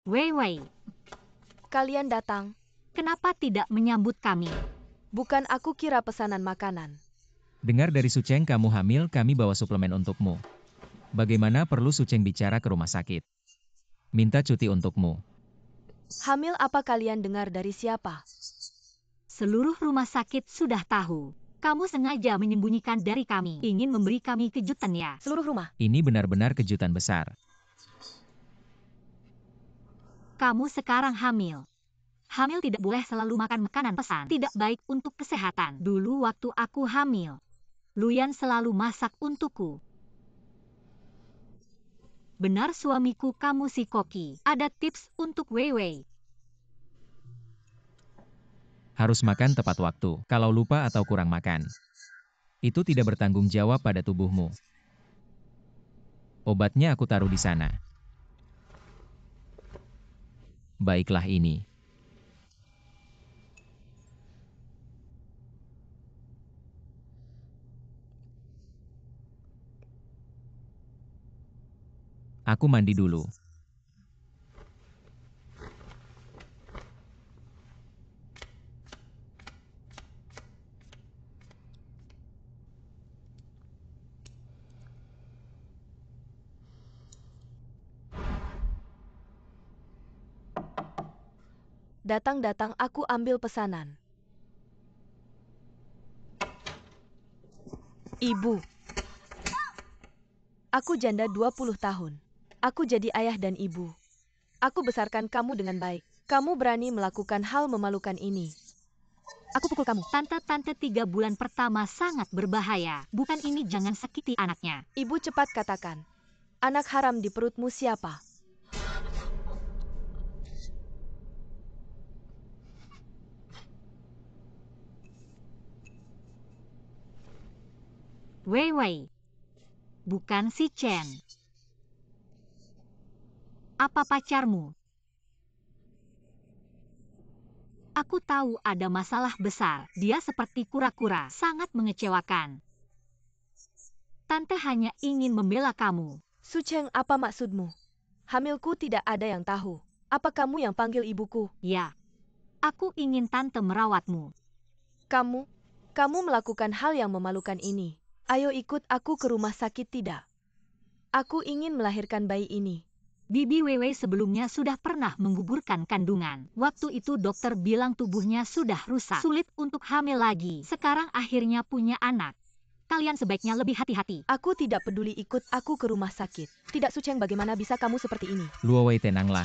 Wei Wei, Kalian datang. kenapa tidak menyambut kami? Bukan aku kira pesanan makanan. Dengar dari Suceng kamu hamil, kami bawa suplemen untukmu. Bagaimana perlu Suceng bicara ke rumah sakit? Minta cuti untukmu. Hamil apa kalian dengar dari siapa? Seluruh rumah sakit sudah tahu. Kamu sengaja menyembunyikan dari kami. Ingin memberi kami kejutan ya? Seluruh rumah. Ini benar-benar kejutan besar. Kamu sekarang hamil. Hamil tidak boleh selalu makan makanan pesan. Tidak baik untuk kesehatan. Dulu waktu aku hamil, Luyan selalu masak untukku. Benar suamiku kamu si Koki. Ada tips untuk Wei Wei. Harus makan tepat waktu. Kalau lupa atau kurang makan, itu tidak bertanggung jawab pada tubuhmu. Obatnya aku taruh di sana. Baiklah ini. Aku mandi dulu. Datang-datang aku ambil pesanan. Ibu. Aku janda 20 tahun. Aku jadi ayah dan ibu. Aku besarkan kamu dengan baik. Kamu berani melakukan hal memalukan ini. Aku pukul kamu. Tante-tante 3 bulan pertama sangat berbahaya. Bukan ini, jangan sakiti anaknya. Ibu cepat katakan. Anak haram di perutmu siapa? Wei Wei. Bukan si Chen. Apa pacarmu? Aku tahu ada masalah besar. Dia seperti kura-kura, sangat mengecewakan. Tante hanya ingin membela kamu. Suceng, apa maksudmu? Hamilku tidak ada yang tahu. Apa kamu yang panggil ibuku? Ya, aku ingin tante merawatmu. Kamu melakukan hal yang memalukan ini. Ayo ikut aku ke rumah sakit tidak? Aku ingin melahirkan bayi ini. Bibi Wewe sebelumnya sudah pernah menggugurkan kandungan. Waktu itu dokter bilang tubuhnya sudah rusak. Sulit untuk hamil lagi. Sekarang akhirnya punya anak. Kalian sebaiknya lebih hati-hati. Aku tidak peduli, ikut aku ke rumah sakit. Tidak, Suceng, bagaimana bisa kamu seperti ini? Luo Wei, tenanglah.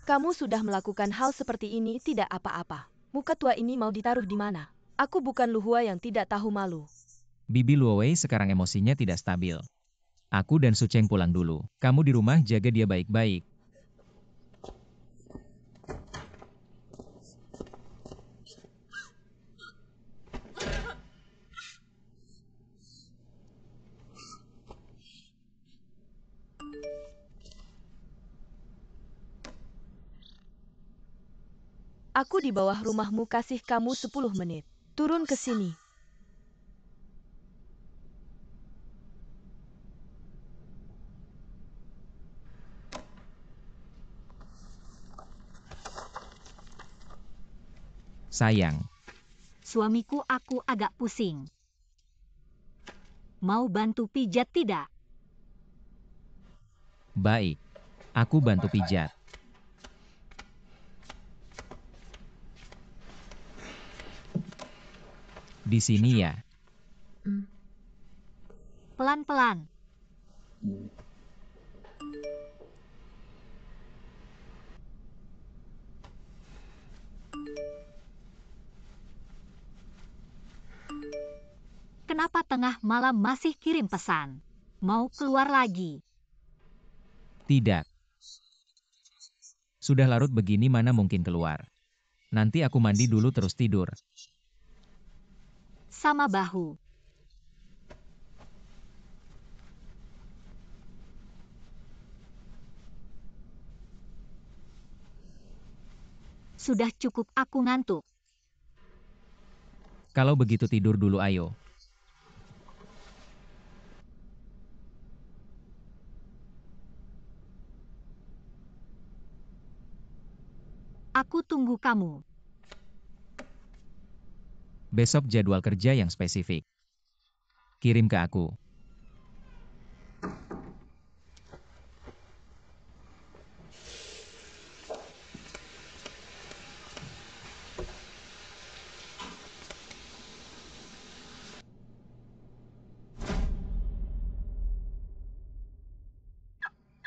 Kamu sudah melakukan hal seperti ini, tidak apa-apa. Muka tua ini mau ditaruh di mana? Aku bukan Luhua yang tidak tahu malu. Bibi Luo Wei sekarang emosinya tidak stabil. Aku dan Suceng pulang dulu. Kamu di rumah jaga dia baik-baik. Aku di bawah rumahmu, kasih kamu 10 menit. Turun ke sini. Sayang. Suamiku aku agak pusing. Mau bantu pijat tidak? Baik. Aku bantu pijat. Di sini ya. Pelan-pelan. Kenapa tengah malam masih kirim pesan? Mau keluar lagi? Tidak. Sudah larut begini mana mungkin keluar. Nanti aku mandi dulu terus tidur. Sama bahu. Sudah cukup, aku ngantuk. Kalau begitu tidur dulu ayo. Aku tunggu kamu. Besok jadwal kerja yang spesifik. Kirim ke aku.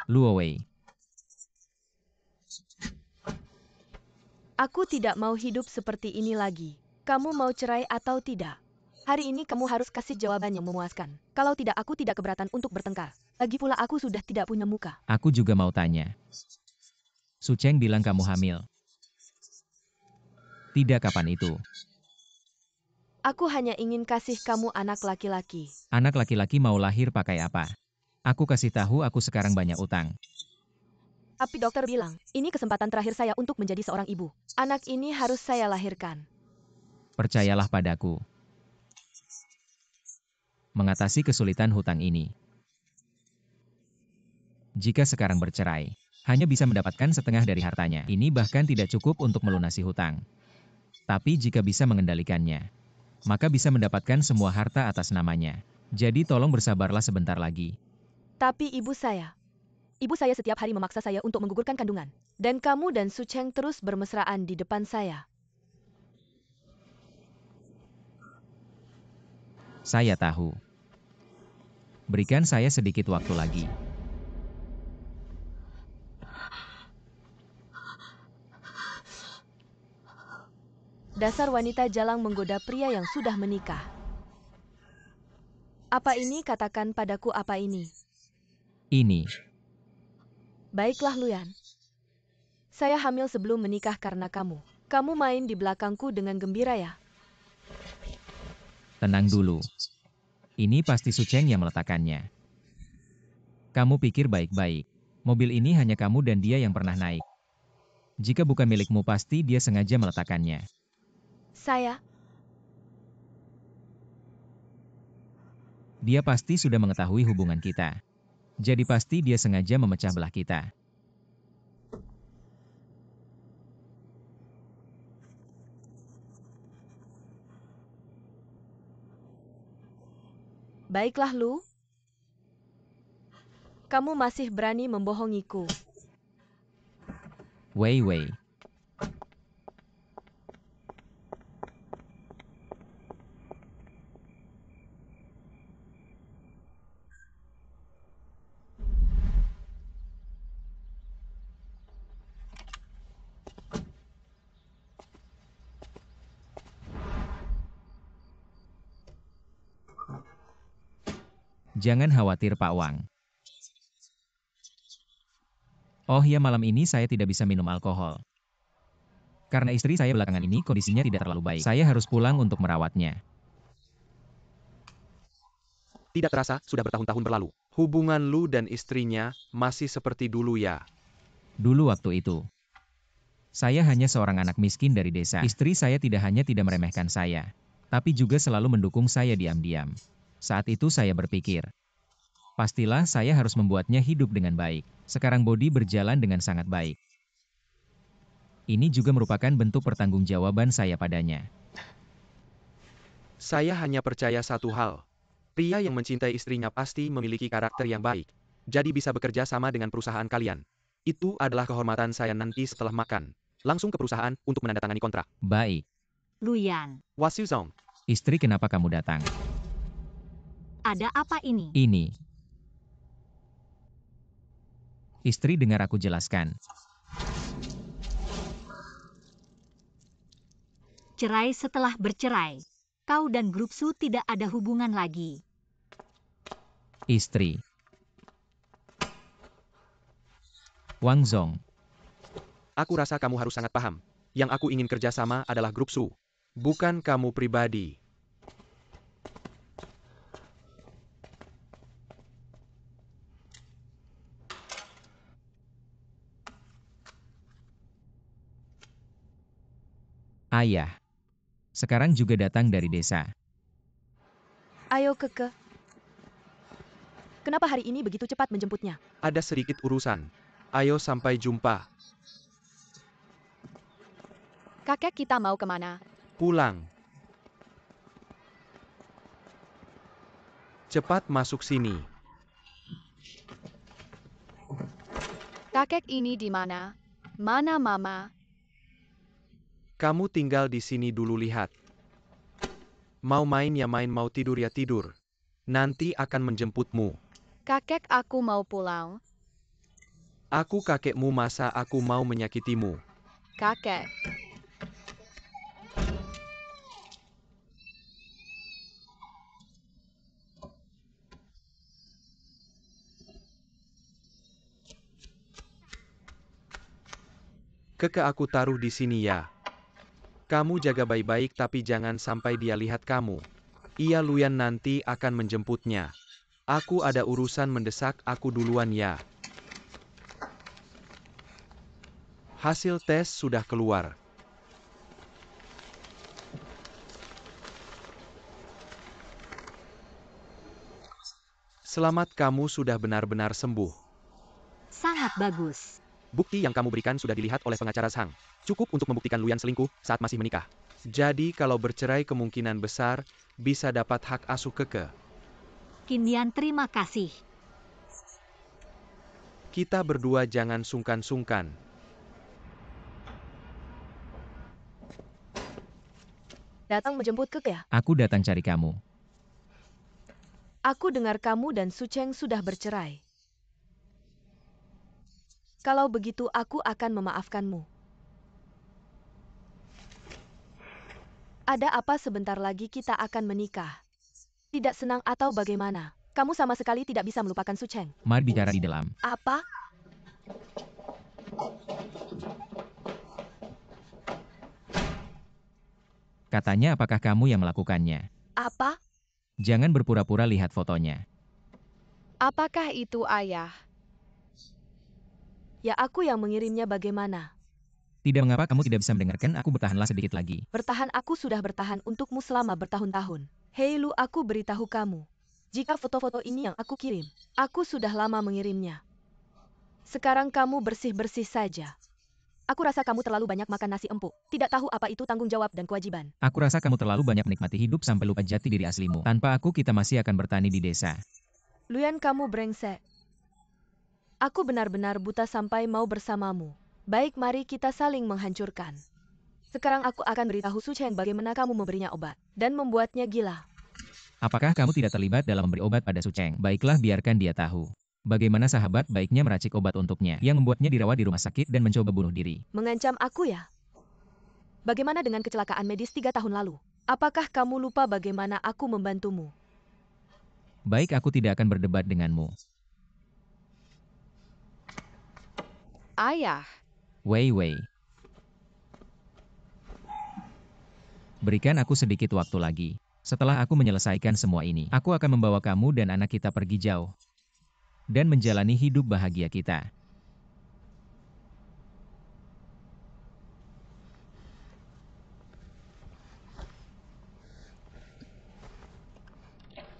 Luowei. Aku tidak mau hidup seperti ini lagi. Kamu mau cerai atau tidak? Hari ini kamu harus kasih jawaban yang memuaskan. Kalau tidak, aku tidak keberatan untuk bertengkar. Lagi pula aku sudah tidak punya muka. Aku juga mau tanya. Su Cheng bilang kamu hamil. Tidak, kapan itu? Aku hanya ingin kasih kamu anak laki-laki. Anak laki-laki mau lahir pakai apa? Aku kasih tahu aku sekarang banyak utang. Tapi dokter bilang, ini kesempatan terakhir saya untuk menjadi seorang ibu. Anak ini harus saya lahirkan. Percayalah padaku. Mengatasi kesulitan hutang ini. Jika sekarang bercerai, hanya bisa mendapatkan setengah dari hartanya. Ini bahkan tidak cukup untuk melunasi hutang. Tapi jika bisa mengendalikannya, maka bisa mendapatkan semua harta atas namanya. Jadi tolong bersabarlah sebentar lagi. Tapi ibu saya setiap hari memaksa saya untuk menggugurkan kandungan. Dan kamu dan Su Cheng terus bermesraan di depan saya. Saya tahu. Berikan saya sedikit waktu lagi. Dasar wanita jalang menggoda pria yang sudah menikah. Apa ini? Katakan padaku apa ini? Ini. Baiklah Luyan. Saya hamil sebelum menikah karena kamu. Kamu main di belakangku dengan gembira ya? Tenang dulu. Ini pasti Su Cheng yang meletakkannya. Kamu pikir baik-baik. Mobil ini hanya kamu dan dia yang pernah naik. Jika bukan milikmu pasti dia sengaja meletakkannya. Dia pasti sudah mengetahui hubungan kita. Jadi pasti dia sengaja memecah belah kita. Baiklah Lu. Kamu masih berani membohongiku. Wei Wei. Jangan khawatir Pak Wang. Oh ya, malam ini saya tidak bisa minum alkohol. Karena istri saya belakangan ini kondisinya tidak terlalu baik. Saya harus pulang untuk merawatnya. Tidak terasa, sudah bertahun-tahun berlalu. Hubungan Lu dan istrinya masih seperti dulu ya? Dulu waktu itu, saya hanya seorang anak miskin dari desa. Istri saya tidak hanya tidak meremehkan saya, tapi juga selalu mendukung saya diam-diam. Saat itu saya berpikir, pastilah saya harus membuatnya hidup dengan baik. Sekarang Bodi berjalan dengan sangat baik. Ini juga merupakan bentuk pertanggungjawaban saya padanya. Saya hanya percaya satu hal. Pria yang mencintai istrinya pasti memiliki karakter yang baik. Jadi bisa bekerja sama dengan perusahaan kalian. Itu adalah kehormatan saya nanti setelah makan. Langsung ke perusahaan untuk menandatangani kontrak. Baik. Luyan, Wasiu Zong. Istri, kenapa kamu datang? ada apa ini? Ini. Istri, dengar aku jelaskan. Cerai setelah bercerai. Kau dan grup Su tidak ada hubungan lagi. Istri. Wang Zong. Aku rasa kamu harus sangat paham. Yang aku ingin kerja sama adalah grup Su. Bukan kamu pribadi. Ayah. Sekarang juga datang dari desa. Ayo Keke. Kenapa hari ini begitu cepat menjemputnya? Ada sedikit urusan. Ayo sampai jumpa. Kakek kita mau kemana? Pulang. Cepat masuk sini. Kakek ini di mana? Mana mama? Kamu tinggal di sini dulu lihat. Mau main ya main, mau tidur ya tidur. Nanti akan menjemputmu. Kakek, aku mau pulang. Aku kakekmu, masa aku mau menyakitimu? Kakek. Keke, aku taruh di sini ya. Kamu jaga baik-baik tapi jangan sampai dia lihat kamu. Iya, Luyan nanti akan menjemputnya. Aku ada urusan mendesak, aku duluan ya. Hasil tes sudah keluar. Selamat, kamu sudah benar-benar sembuh. Sangat bagus. Bukti yang kamu berikan sudah dilihat oleh pengacara Sang. Cukup untuk membuktikan Luyan selingkuh saat masih menikah. Jadi kalau bercerai kemungkinan besar bisa dapat hak asuh Keke. Qindian, terima kasih. Kita berdua jangan sungkan-sungkan. Datang menjemput Keke ya? Aku datang cari kamu. Aku dengar kamu dan Su Cheng sudah bercerai. Kalau begitu aku akan memaafkanmu. Ada apa sebentar lagi kita akan menikah? Tidak senang atau bagaimana? Kamu sama sekali tidak bisa melupakan Su Cheng. Mari bicara di dalam. Apa? Katanya apakah kamu yang melakukannya? Apa? Jangan berpura-pura lihat fotonya. Apakah itu ayah? Ya, aku yang mengirimnya, bagaimana? Tidak mengapa kamu tidak bisa mendengarkan, aku bertahanlah sedikit lagi. Bertahan, aku sudah bertahan untukmu selama bertahun-tahun. Hei Lu, aku beritahu kamu. Jika foto-foto ini yang aku kirim, aku sudah lama mengirimnya. Sekarang kamu bersih-bersih saja. Aku rasa kamu terlalu banyak makan nasi empuk. Tidak tahu apa itu tanggung jawab dan kewajiban. Aku rasa kamu terlalu banyak menikmati hidup sampai lupa jati diri aslimu. Tanpa aku kita masih akan bertani di desa. Luyan, kamu brengsek. Aku benar-benar buta sampai mau bersamamu. Baik, mari kita saling menghancurkan. Sekarang aku akan beritahu Su Cheng bagaimana kamu memberinya obat dan membuatnya gila. Apakah kamu tidak terlibat dalam memberi obat pada Su Cheng? Baiklah, biarkan dia tahu. Bagaimana sahabat baiknya meracik obat untuknya, yang membuatnya dirawat di rumah sakit dan mencoba bunuh diri. Mengancam aku ya? Bagaimana dengan kecelakaan medis 3 tahun lalu? Apakah kamu lupa bagaimana aku membantumu? Baik, aku tidak akan berdebat denganmu. Ayah. Wei Wei. Berikan aku sedikit waktu lagi. Setelah aku menyelesaikan semua ini, aku akan membawa kamu dan anak kita pergi jauh. Dan menjalani hidup bahagia kita.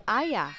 Ayah.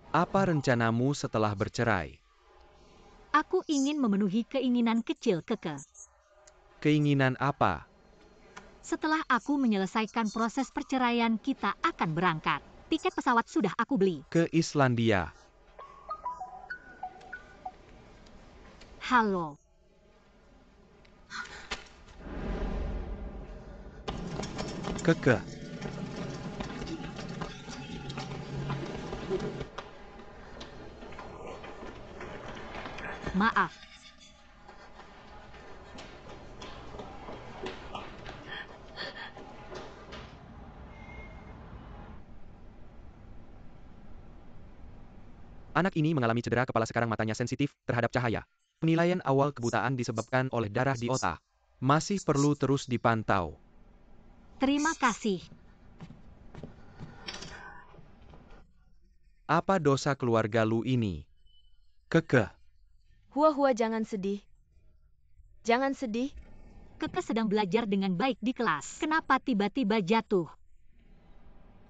Apa rencanamu setelah bercerai? Aku ingin memenuhi keinginan kecil Keke. Keinginan apa? Setelah aku menyelesaikan proses perceraian, kita akan berangkat. Tiket pesawat sudah aku beli. Ke Islandia. Halo. Keke. Maaf. Anak ini mengalami cedera kepala, sekarang matanya sensitif terhadap cahaya. Penilaian awal kebutaan disebabkan oleh darah di otak. Masih perlu terus dipantau. Terima kasih. Apa dosa keluarga lu ini? Keke. Hua-hua, jangan sedih. Jangan sedih. Keke sedang belajar dengan baik di kelas. Kenapa tiba-tiba jatuh?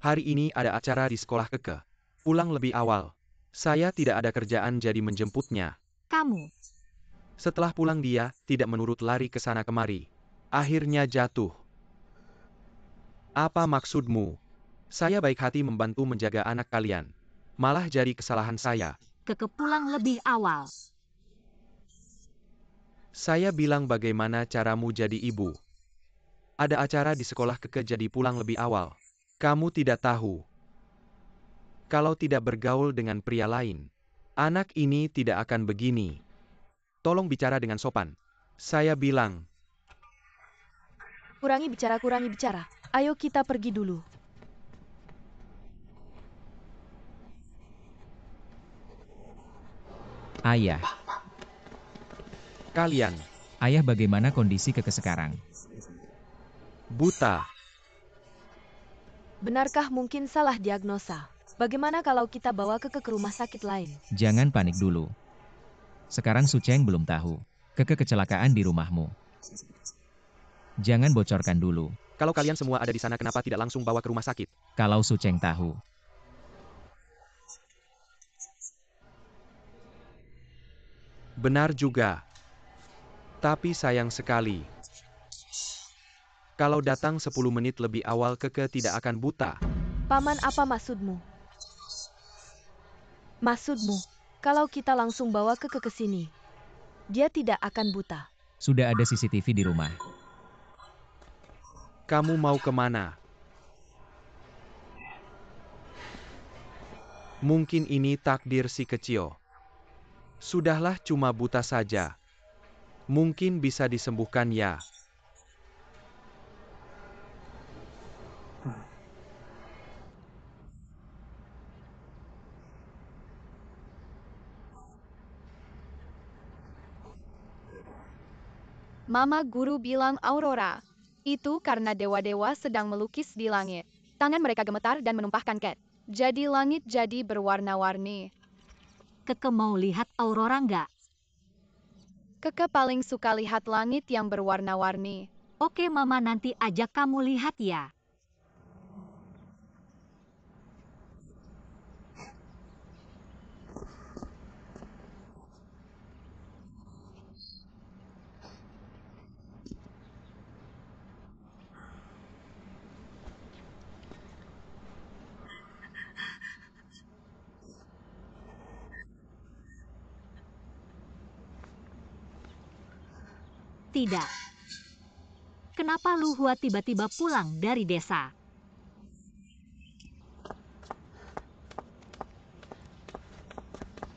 Hari ini ada acara di sekolah Keke. Pulang lebih awal. Saya tidak ada kerjaan jadi menjemputnya. Kamu. Setelah pulang dia tidak menurut, lari ke sana kemari. Akhirnya jatuh. Apa maksudmu? Saya baik hati membantu menjaga anak kalian. Malah jadi kesalahan saya. Keke pulang lebih awal. Saya bilang bagaimana caramu jadi ibu. Ada acara di sekolah Keke jadi pulang lebih awal. Kamu tidak tahu. Kalau tidak bergaul dengan pria lain, anak ini tidak akan begini. Tolong bicara dengan sopan. Saya bilang. Kurangi bicara, kurangi bicara. Ayo kita pergi dulu. Ayah. Kalian. Ayah, bagaimana kondisi Keke sekarang? Buta. Benarkah mungkin salah diagnosa? Bagaimana kalau kita bawa Keke ke rumah sakit lain? Jangan panik dulu. Sekarang Sucheng belum tahu. Keke kecelakaan di rumahmu. Jangan bocorkan dulu. Kalau kalian semua ada di sana, kenapa tidak langsung bawa ke rumah sakit? Kalau Sucheng tahu. Benar juga. Tapi sayang sekali. Kalau datang 10 menit lebih awal, Keke tidak akan buta. Paman, apa maksudmu? Maksudmu, kalau kita langsung bawa Keke ke sini, dia tidak akan buta. Sudah ada CCTV di rumah. Kamu mau kemana? Mungkin ini takdir si kecil. Sudahlah, cuma buta saja. Mungkin bisa disembuhkan ya. Mama guru bilang Aurora. Itu karena dewa-dewa sedang melukis di langit. Tangan mereka gemetar dan menumpahkan cat. Jadi langit jadi berwarna-warni. Keke mau lihat aurora nggak? Keke paling suka lihat langit yang berwarna-warni. Oke, Mama nanti ajak kamu lihat ya. Tidak. Kenapa Lu Hua tiba-tiba pulang dari desa?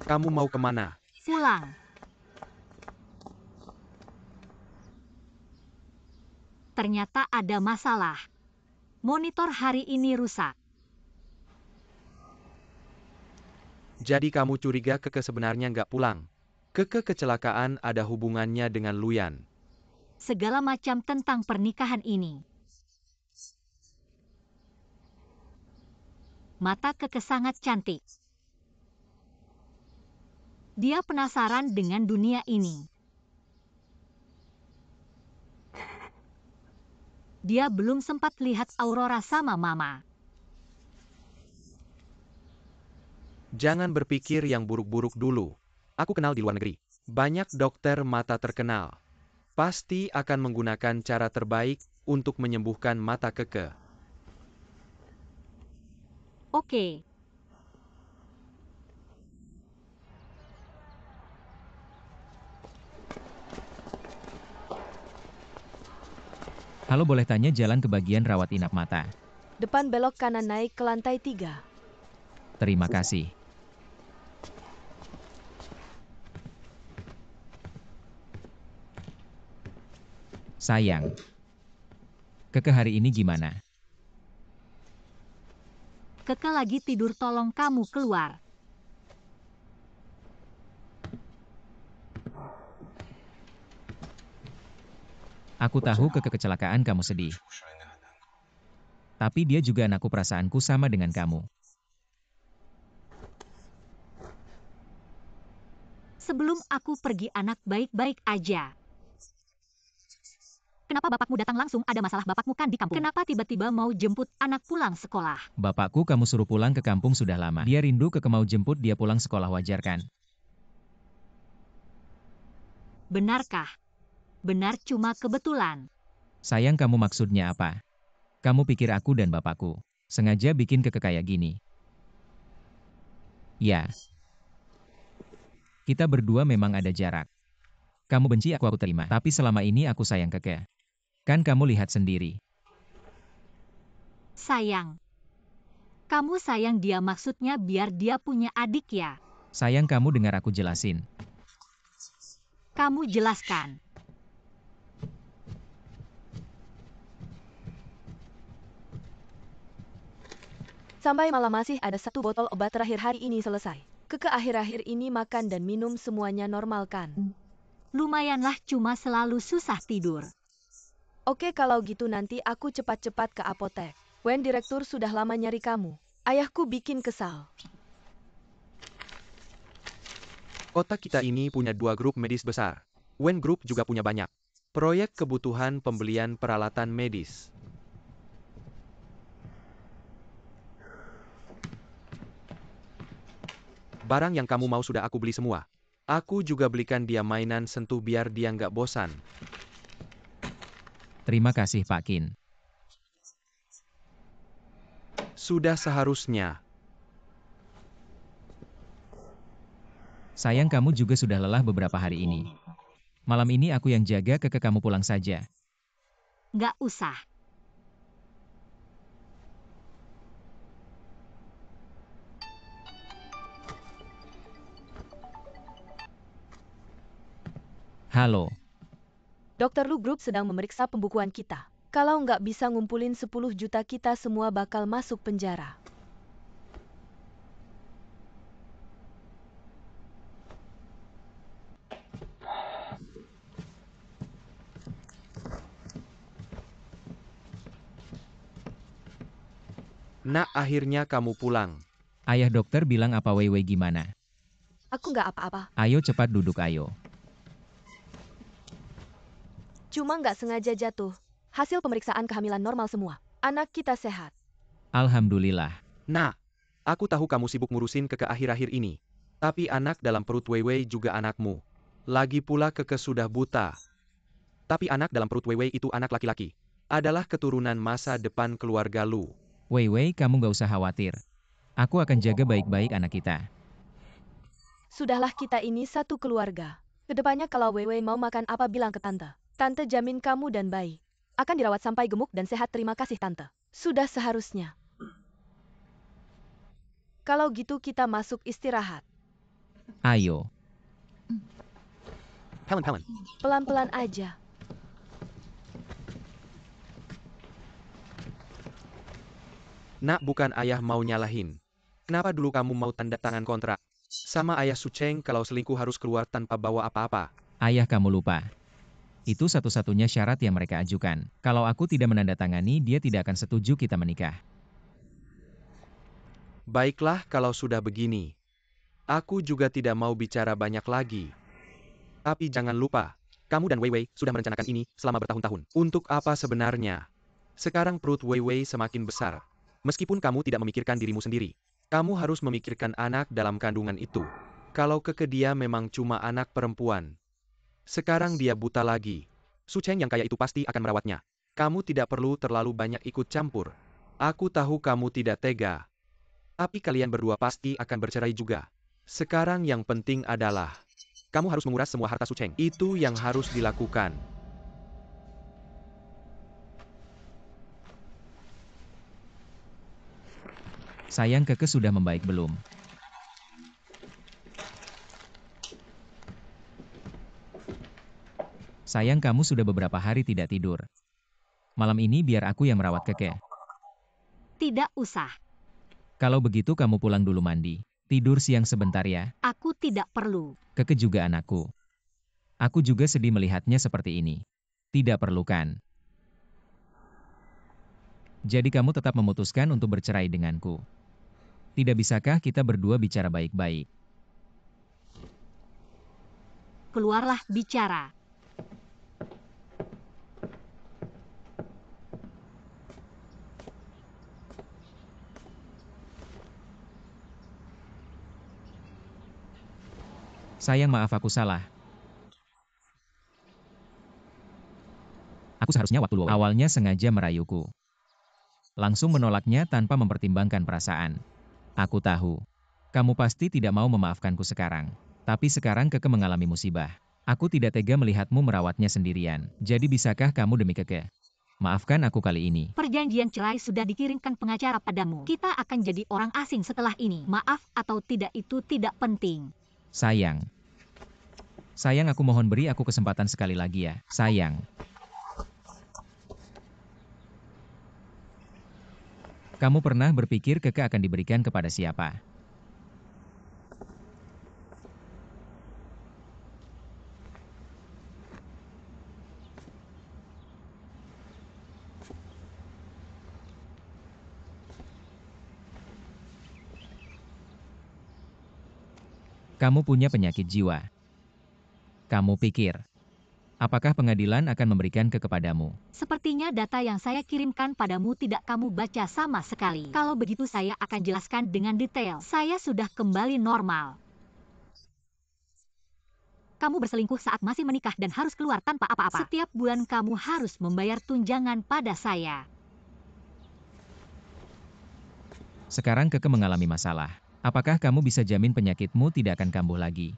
Kamu mau kemana? Pulang. Ternyata ada masalah. Monitor hari ini rusak. Jadi kamu curiga Keke sebenarnya nggak pulang? Keke kecelakaan ada hubungannya dengan Luyan. Segala macam tentang pernikahan ini. Mata Keke sangat cantik. Dia penasaran dengan dunia ini. Dia belum sempat lihat Aurora sama Mama. Jangan berpikir yang buruk-buruk dulu. Aku kenal di luar negeri. Banyak dokter mata terkenal. Pasti akan menggunakan cara terbaik untuk menyembuhkan mata Keke. Oke. Halo, boleh tanya jalan ke bagian rawat inap mata? Depan belok kanan naik ke lantai 3. Terima kasih. Sayang. Keke hari ini gimana? Keke lagi tidur, tolong kamu keluar. Aku tahu kecelakaan kamu sedih. Tapi dia juga anakku, perasaanku sama dengan kamu. Sebelum aku pergi anak baik-baik aja. Kenapa bapakmu datang langsung? Ada masalah, bapakmu kan di kampung. Kenapa tiba-tiba mau jemput anak pulang sekolah? Bapakku kamu suruh pulang ke kampung sudah lama. Dia rindu mau jemput dia pulang sekolah, wajar kan? Benarkah? Benar, cuma kebetulan. Sayang, kamu maksudnya apa? Kamu pikir aku dan bapakku sengaja bikin kayak gini? Ya. Kita berdua memang ada jarak. Kamu benci aku terima. Tapi selama ini aku sayang Keke. Kan kamu lihat sendiri. Sayang. Kamu sayang dia maksudnya biar dia punya adik ya? Sayang, kamu dengar aku jelasin. Kamu jelaskan. Sampai malam masih ada 1 botol obat terakhir hari ini selesai. Keke akhir-akhir ini makan dan minum semuanya normal kan? Lumayanlah, cuma selalu susah tidur. Oke, kalau gitu nanti aku cepat-cepat ke apotek. Wen direktur sudah lama nyari kamu. Ayahku bikin kesal. Kota kita ini punya 2 grup medis besar. Wen Group juga punya banyak proyek kebutuhan pembelian peralatan medis. Barang yang kamu mau sudah aku beli semua. Aku juga belikan dia mainan sentuh biar dia nggak bosan. Terima kasih Pak Kin. Sudah seharusnya. Sayang, kamu juga sudah lelah beberapa hari ini. Malam ini aku yang jaga, Keke kamu pulang saja. Nggak usah. Halo. Dokter Lu Group sedang memeriksa pembukuan kita. Kalau nggak bisa ngumpulin 10 juta kita semua bakal masuk penjara. Nak, akhirnya kamu pulang. Ayah dokter bilang apa, Weiwei gimana? Aku nggak apa-apa. Ayo cepat duduk, ayo. Cuma nggak sengaja jatuh. Hasil pemeriksaan kehamilan normal semua. Anak kita sehat. Alhamdulillah. Nak, aku tahu kamu sibuk ngurusin Keke akhir-akhir ini. Tapi anak dalam perut Weiwei juga anakmu. Lagi pula Keke sudah buta. Tapi anak dalam perut Weiwei itu anak laki-laki. Adalah keturunan masa depan keluarga Lu. Weiwei, kamu gak usah khawatir. Aku akan jaga baik-baik anak kita. Sudahlah, kita ini satu keluarga. Kedepannya kalau Weiwei mau makan apa bilang ke tante. Tante jamin kamu dan bayi akan dirawat sampai gemuk dan sehat. Terima kasih tante. Sudah seharusnya. Kalau gitu kita masuk istirahat. Ayo. Helen. Pelan-pelan aja. Nak, bukan ayah mau nyalahin. Kenapa dulu kamu mau tanda tangan kontrak sama ayah Sucheng kalau selingkuh harus keluar tanpa bawa apa-apa? Ayah, kamu lupa. Itu satu-satunya syarat yang mereka ajukan. Kalau aku tidak menandatangani, dia tidak akan setuju kita menikah. Baiklah kalau sudah begini. Aku juga tidak mau bicara banyak lagi. Tapi jangan lupa, kamu dan Weiwei sudah merencanakan ini selama bertahun-tahun. Untuk apa sebenarnya? Sekarang perut Weiwei semakin besar. Meskipun kamu tidak memikirkan dirimu sendiri, kamu harus memikirkan anak dalam kandungan itu. Kalau Keke dia memang cuma anak perempuan. Sekarang dia buta lagi. Sucheng yang kaya itu pasti akan merawatnya. Kamu tidak perlu terlalu banyak ikut campur. Aku tahu kamu tidak tega. Tapi kalian berdua pasti akan bercerai juga. Sekarang yang penting adalah, kamu harus menguras semua harta Sucheng. Itu yang harus dilakukan. Sayang, Keke sudah membaik belum? Sayang, kamu sudah beberapa hari tidak tidur. Malam ini biar aku yang merawat Keke. Tidak usah. Kalau begitu kamu pulang dulu mandi. Tidur siang sebentar ya. Aku tidak perlu. Keke juga anakku. Aku juga sedih melihatnya seperti ini. Tidak perlu kan? Jadi kamu tetap memutuskan untuk bercerai denganku. Tidak bisakah kita berdua bicara baik-baik? Keluarlah bicara. Sayang, maaf, aku salah. Aku seharusnya waktu luang. Awalnya sengaja merayuku. Langsung menolaknya tanpa mempertimbangkan perasaan. Aku tahu. Kamu pasti tidak mau memaafkanku sekarang. Tapi sekarang Keke mengalami musibah. Aku tidak tega melihatmu merawatnya sendirian. Jadi bisakah kamu demi Keke maafkan aku kali ini? Perjanjian cerai sudah dikirimkan pengacara padamu. Kita akan jadi orang asing setelah ini. Maaf atau tidak itu tidak penting. Sayang. Sayang, aku mohon beri aku kesempatan sekali lagi ya. Sayang. Kamu pernah berpikir Keke akan diberikan kepada siapa? Kamu punya penyakit jiwa. Kamu pikir, apakah pengadilan akan memberikan kepadamu? Sepertinya data yang saya kirimkan padamu tidak kamu baca sama sekali. Kalau begitu saya akan jelaskan dengan detail. Saya sudah kembali normal. Kamu berselingkuh saat masih menikah dan harus keluar tanpa apa-apa. Setiap bulan kamu harus membayar tunjangan pada saya. Sekarang Keke mengalami masalah. Apakah kamu bisa jamin penyakitmu tidak akan kambuh lagi?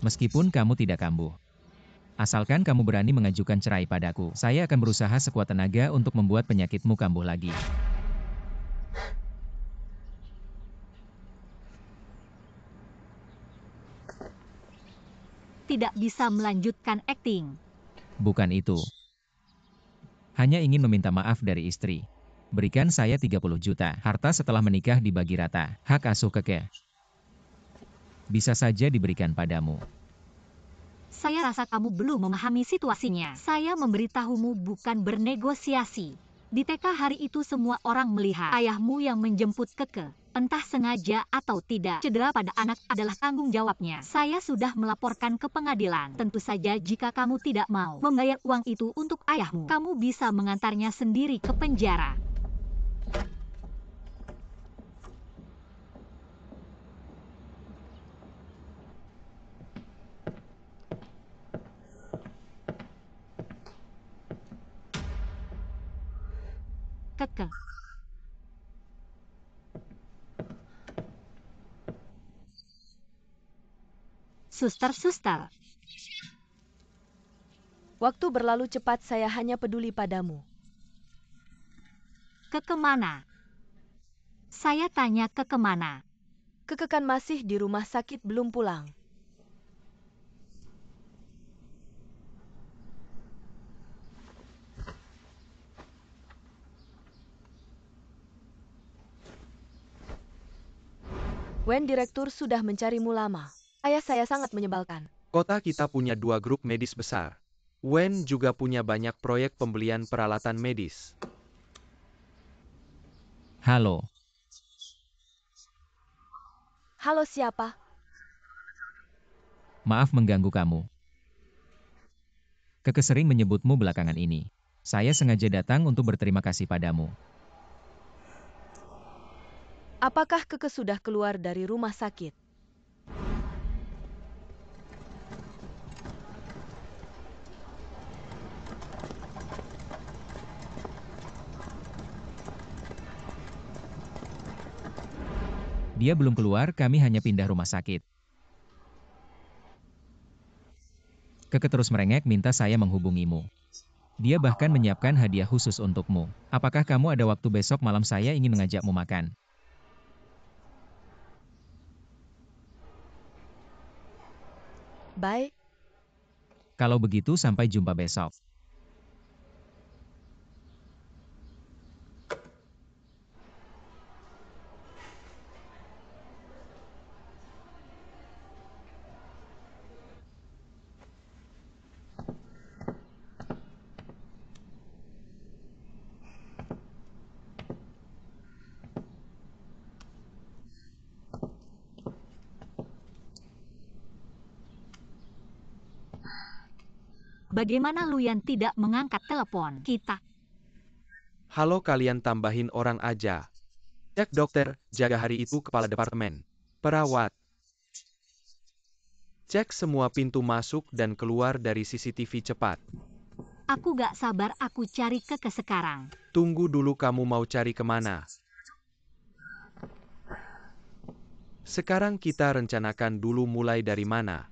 Meskipun kamu tidak kambuh. Asalkan kamu berani mengajukan cerai padaku, saya akan berusaha sekuat tenaga untuk membuat penyakitmu kambuh lagi. Tidak bisa melanjutkan akting. Bukan itu. Hanya ingin meminta maaf dari istri. Berikan saya 30 juta. Harta setelah menikah dibagi rata. Hak asuh Keke bisa saja diberikan padamu. Saya rasa kamu belum memahami situasinya. Saya memberitahumu bukan bernegosiasi. Di TK hari itu semua orang melihat ayahmu yang menjemput Keke. Entah sengaja atau tidak, cedera pada anak adalah tanggung jawabnya. Saya sudah melaporkan ke pengadilan. Tentu saja jika kamu tidak mau membayar uang itu untuk ayahmu, kamu bisa mengantarnya sendiri ke penjara. Keke. Suster. Waktu berlalu cepat, saya hanya peduli padamu. Keke mana? Saya tanya Keke mana? Keke kan masih di rumah sakit belum pulang. Wen direktur sudah mencarimu lama. Ayah saya sangat menyebalkan. Kota kita punya 2 grup medis besar. Wen juga punya banyak proyek pembelian peralatan medis. Halo. Halo, siapa? Maaf mengganggu kamu. Keke sering menyebutmu belakangan ini. Saya sengaja datang untuk berterima kasih padamu. Apakah Keke sudah keluar dari rumah sakit? Dia belum keluar, kami hanya pindah rumah sakit. Keke terus merengek minta saya menghubungimu. Dia bahkan menyiapkan hadiah khusus untukmu. Apakah kamu ada waktu besok malam, saya ingin mengajakmu makan? Baik. Kalau begitu sampai jumpa besok. Bagaimana Luyan tidak mengangkat telepon kita? Halo, kalian tambahin orang aja. Cek dokter, jaga hari itu kepala departemen. Perawat. Cek semua pintu masuk dan keluar dari CCTV cepat. Aku gak sabar aku cari ke sekarang. Tunggu dulu, kamu mau cari kemana? Sekarang kita rencanakan dulu mulai dari mana.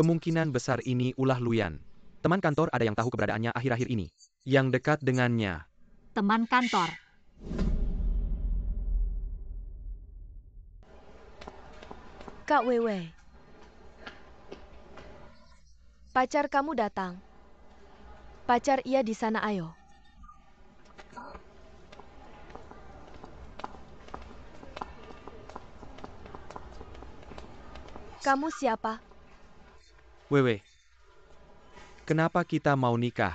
Kemungkinan besar ini ulah Luyan. Teman kantor ada yang tahu keberadaannya akhir-akhir ini. Yang dekat dengannya. Teman kantor. Kak Wewe. Pacar kamu datang. Pacar ia di sana, ayo. Kamu siapa? Wewe. Kenapa kita mau nikah?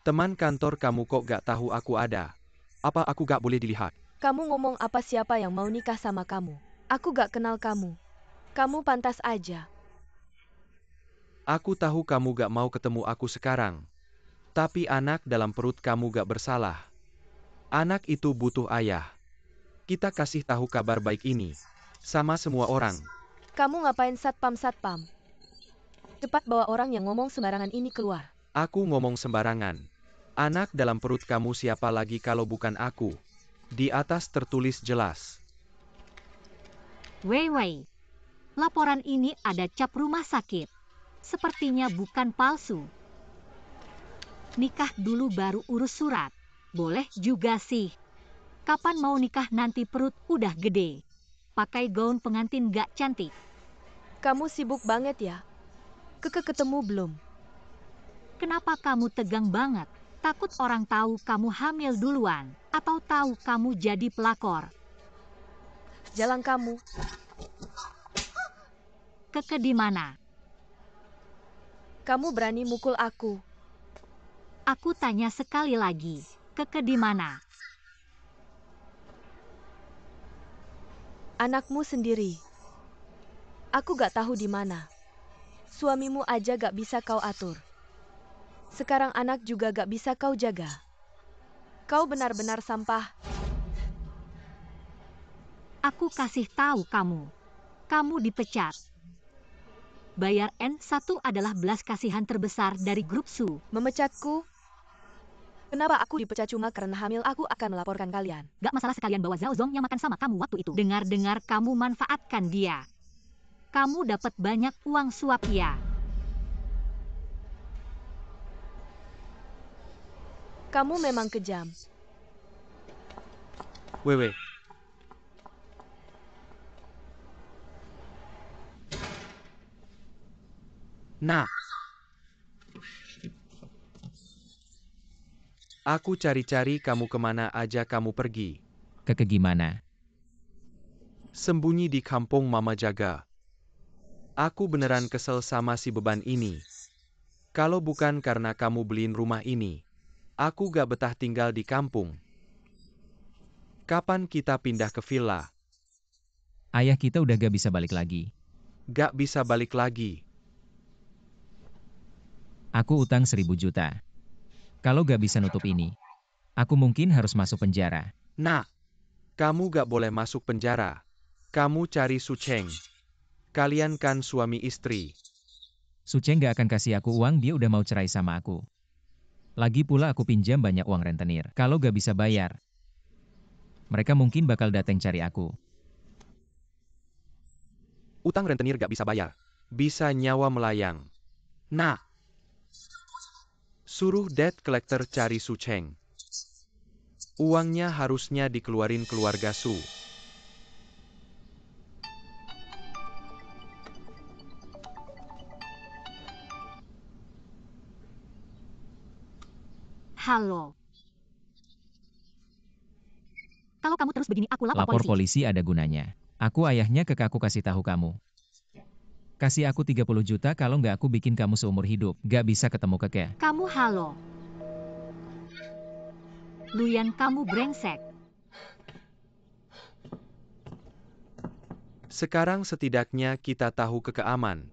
Teman kantor kamu kok gak tahu aku ada? Apa aku gak boleh dilihat? Kamu ngomong apa, siapa yang mau nikah sama kamu? Aku gak kenal kamu. Kamu pantas aja. Aku tahu kamu gak mau ketemu aku sekarang. Tapi anak dalam perut kamu gak bersalah. Anak itu butuh ayah. Kita kasih tahu kabar baik ini. Sama semua orang. Kamu ngapain satpam? Cepat bawa orang yang ngomong sembarangan ini keluar. Aku ngomong sembarangan. Anak dalam perut kamu siapa lagi kalau bukan aku? Di atas tertulis jelas. Wei. Laporan ini ada cap rumah sakit. Sepertinya bukan palsu. Nikah dulu baru urus surat. Boleh juga sih. Kapan mau nikah nanti perut udah gede. Pakai gaun pengantin gak cantik. Kamu sibuk banget ya? Ketemu belum? Kenapa kamu tegang banget? Takut orang tahu kamu hamil duluan? Atau tahu kamu jadi pelakor? Jalan kamu. Keke di mana? Kamu berani mukul aku. Aku tanya sekali lagi. Keke di mana? Anakmu sendiri. Aku gak tahu di mana. Suamimu aja gak bisa kau atur. Sekarang anak juga gak bisa kau jaga. Kau benar-benar sampah. Aku kasih tahu kamu. Kamu dipecat. Bayar N1 adalah belas kasihan terbesar dari grup Su. Memecatku? Kenapa aku dipecat cuma karena hamil? Aku akan melaporkan kalian. Gak masalah sekalian bawa Zhao Zong yang makan sama kamu waktu itu. Dengar-dengar kamu manfaatkan dia. Kamu dapat banyak uang suap ya. Kamu memang kejam. Wewe. Nah. Aku cari-cari kamu kemana aja kamu pergi. Keke gimana? Sembunyi di kampung Mama Jaga. Aku beneran kesel sama si beban ini. Kalau bukan karena kamu beliin rumah ini, aku gak betah tinggal di kampung. Kapan kita pindah ke villa? Ayah kita udah gak bisa balik lagi. Gak bisa balik lagi. Aku utang 1.000 juta. Kalau gak bisa nutup ini, aku mungkin harus masuk penjara. Nah, kamu gak boleh masuk penjara. Kamu cari Su Cheng. Kalian kan suami istri. Su Cheng gak akan kasih aku uang, dia udah mau cerai sama aku. Lagi pula aku pinjam banyak uang rentenir. Kalau gak bisa bayar, mereka mungkin bakal datang cari aku. Utang rentenir gak bisa bayar. Bisa nyawa melayang. Nah, suruh debt collector cari Su Cheng. Uangnya harusnya dikeluarin keluarga Su. Halo. Kalau kamu terus begini aku Lapor polisi ada gunanya. Aku ayahnya, aku kasih tahu kamu. Kasih aku 30 juta, kalau nggak aku bikin kamu seumur hidup. Gak bisa ketemu Keke. Kamu halo. Luyan kamu brengsek. Sekarang setidaknya kita tahu Keke aman.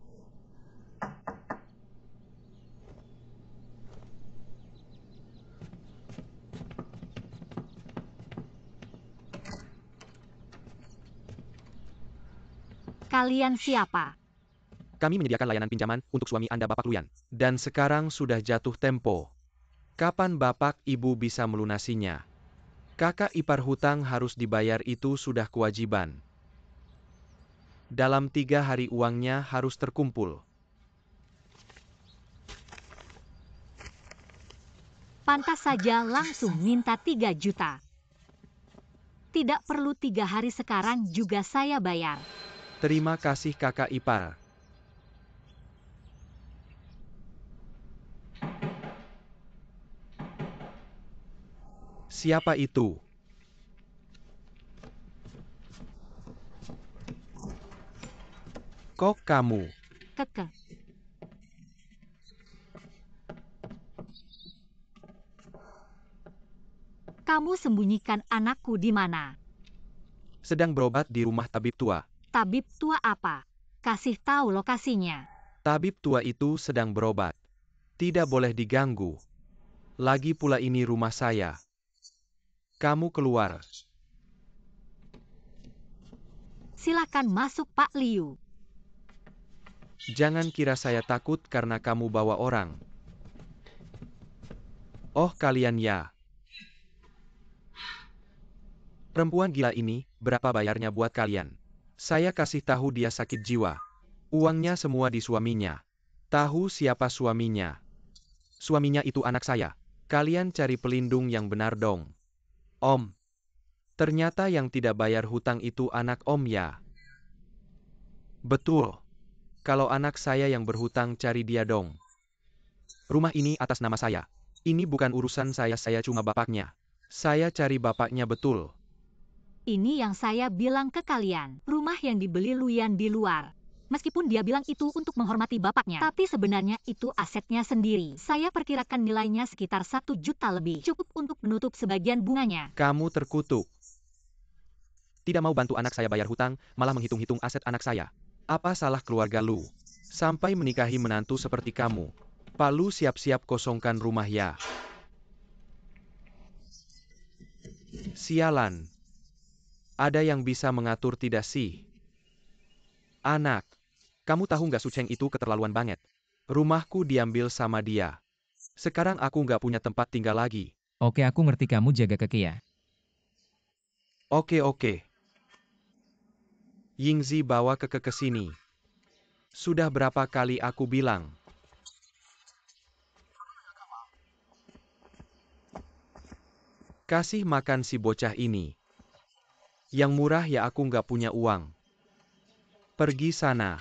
Kalian siapa? Kami menyediakan layanan pinjaman untuk suami Anda Bapak Luyan. Dan sekarang sudah jatuh tempo. Kapan Bapak Ibu bisa melunasinya? Kakak ipar hutang harus dibayar itu sudah kewajiban. Dalam 3 hari uangnya harus terkumpul. Pantas saja langsung minta 3 juta. Tidak perlu 3 hari sekarang juga saya bayar. Terima kasih kakak ipar. Siapa itu? Kok kamu? Keke. Kamu sembunyikan anakku di mana? Sedang berobat di rumah tabib tua. Tabib tua apa? Kasih tahu lokasinya. Tabib tua itu sedang berobat. Tidak boleh diganggu. Lagi pula ini rumah saya. Kamu keluar. Silakan masuk Pak Liu. Jangan kira saya takut karena kamu bawa orang. Oh kalian ya. Perempuan gila ini, berapa bayarnya buat kalian? Saya kasih tahu dia sakit jiwa. Uangnya semua di suaminya. Tahu siapa suaminya? Suaminya itu anak saya. Kalian cari pelindung yang benar dong. Om. Ternyata yang tidak bayar hutang itu anak Om ya. Betul. Kalau anak saya yang berhutang cari dia dong. Rumah ini atas nama saya. Ini bukan urusan saya cuma bapaknya. Saya cari bapaknya betul. Ini yang saya bilang ke kalian. Rumah yang dibeli Luyan di luar. Meskipun dia bilang itu untuk menghormati bapaknya, tapi sebenarnya itu asetnya sendiri. Saya perkirakan nilainya sekitar 1 juta lebih. Cukup untuk menutup sebagian bunganya. Kamu terkutuk. Tidak mau bantu anak saya bayar hutang, malah menghitung-hitung aset anak saya. Apa salah keluarga lu? Sampai menikahi menantu seperti kamu. Pak Lu siap-siap kosongkan rumah ya. Sialan. Ada yang bisa mengatur tidak sih? Anak. Kamu tahu nggak Suceng itu keterlaluan banget. Rumahku diambil sama dia. Sekarang aku nggak punya tempat tinggal lagi. Oke, aku ngerti kamu jaga Keke ya. Oke. Yingzi bawa Keke ke sini. Sudah berapa kali aku bilang? Kasih makan si bocah ini. Yang murah ya aku nggak punya uang. Pergi sana.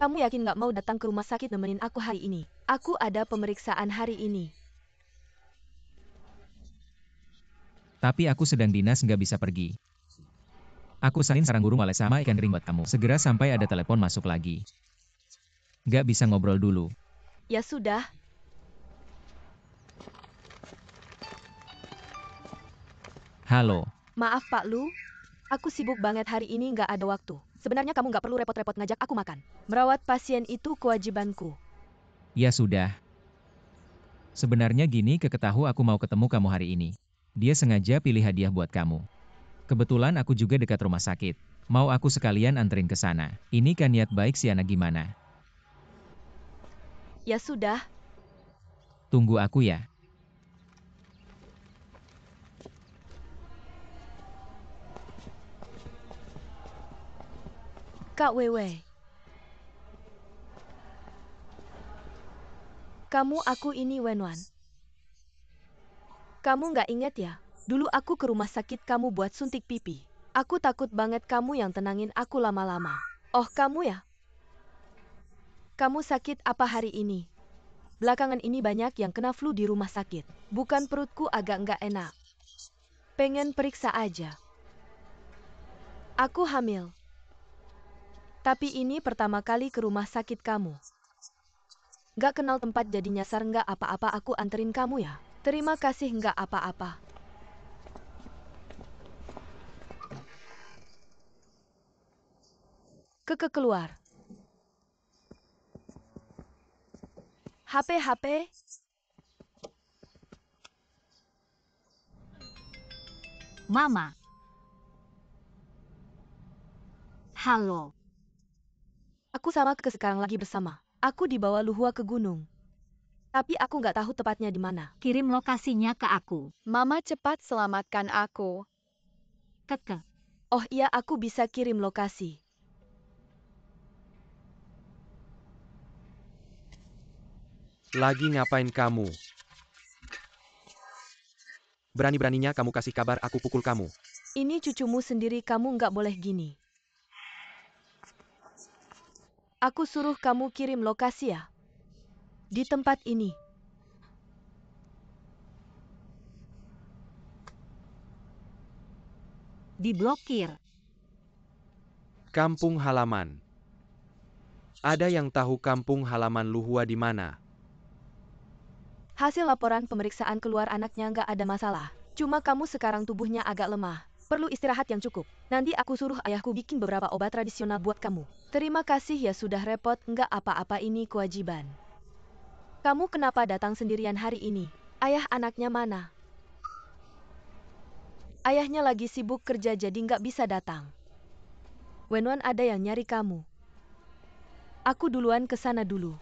Kamu yakin nggak mau datang ke rumah sakit nemenin aku hari ini? Aku ada pemeriksaan hari ini. Tapi aku sedang dinas nggak bisa pergi. Aku salin sarang burung walet sama ikan kering buat kamu. Segera sampai ada telepon masuk lagi. Nggak bisa ngobrol dulu. Ya sudah. Halo. Maaf Pak Lu. Aku sibuk banget hari ini nggak ada waktu. Sebenarnya kamu nggak perlu repot-repot ngajak aku makan. Merawat pasien itu kewajibanku. Ya sudah. Sebenarnya gini Keke tahu aku mau ketemu kamu hari ini. Dia sengaja pilih hadiah buat kamu. Kebetulan aku juga dekat rumah sakit. Mau aku sekalian anterin ke sana. Ini kan niat baik si anak gimana? Ya sudah. Tunggu aku ya. Kak Wewe. Kamu aku ini Wenwan. Kamu nggak ingat ya? Dulu aku ke rumah sakit kamu buat suntik pipi. Aku takut banget kamu yang tenangin aku lama-lama. Oh kamu ya? Kamu sakit apa hari ini? Belakangan ini banyak yang kena flu di rumah sakit. Bukan perutku agak nggak enak. Pengen periksa aja. Aku hamil. Tapi ini pertama kali ke rumah sakit kamu. Nggak kenal tempat jadi nyasar nggak apa-apa aku anterin kamu ya. Terima kasih nggak apa-apa. Keke keluar. HP. Mama. Halo. Aku sama Keke sekarang lagi bersama. Aku dibawa Luhua ke gunung. Tapi aku nggak tahu tepatnya di mana. Kirim lokasinya ke aku. Mama cepat selamatkan aku. Keke. Oh iya, aku bisa kirim lokasi. Lagi ngapain kamu? Berani-beraninya kamu kasih kabar aku pukul kamu. Ini cucumu sendiri, kamu nggak boleh gini. Aku suruh kamu kirim lokasi ya. Di tempat ini. Diblokir. Kampung halaman. Ada yang tahu kampung halaman Luhua di mana? Hasil laporan pemeriksaan keluar anaknya nggak ada masalah. Cuma kamu sekarang tubuhnya agak lemah. Perlu istirahat yang cukup. Nanti aku suruh ayahku bikin beberapa obat tradisional buat kamu. Terima kasih ya, sudah repot. Nggak apa-apa, ini kewajiban. Kamu kenapa datang sendirian hari ini? Ayah anaknya mana? Ayahnya lagi sibuk kerja jadi nggak bisa datang. Wenwan ada yang nyari kamu. Aku duluan ke sana dulu.